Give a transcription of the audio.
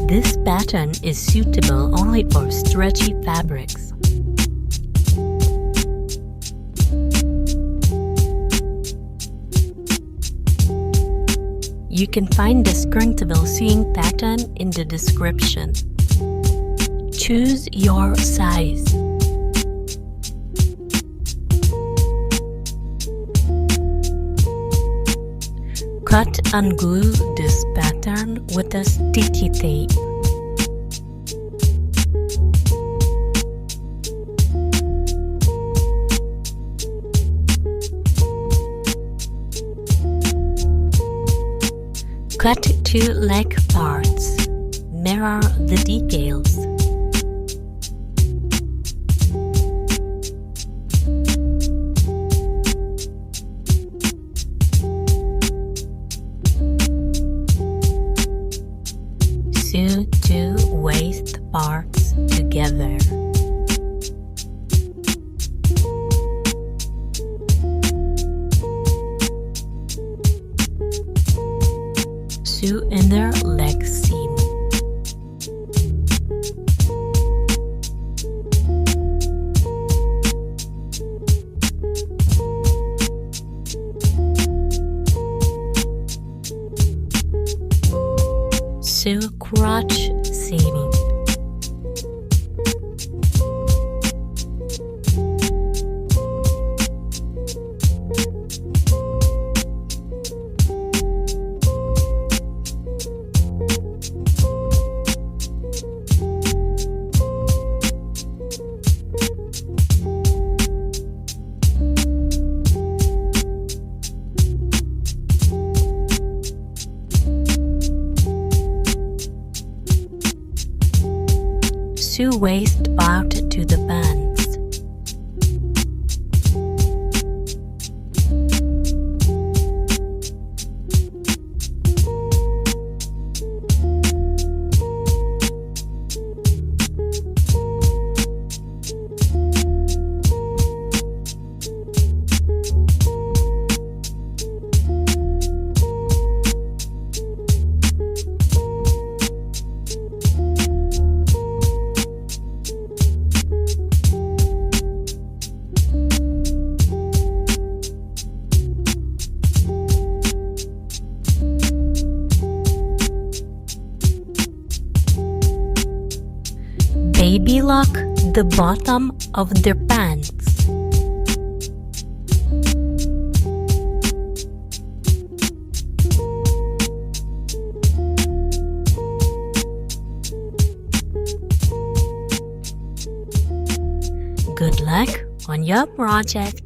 This pattern is suitable only for stretchy fabrics. You can find this comfortable sewing pattern in the description. Choose your size. Cut and glue this pattern with a sticky tape. Cut two leg parts. Mirror the details. Sew two waist parts together. Sew inner leg seam. Sew crotch seaming. Sew waist part to the pants. Baby lock the bottom of their pants. Good luck on your project.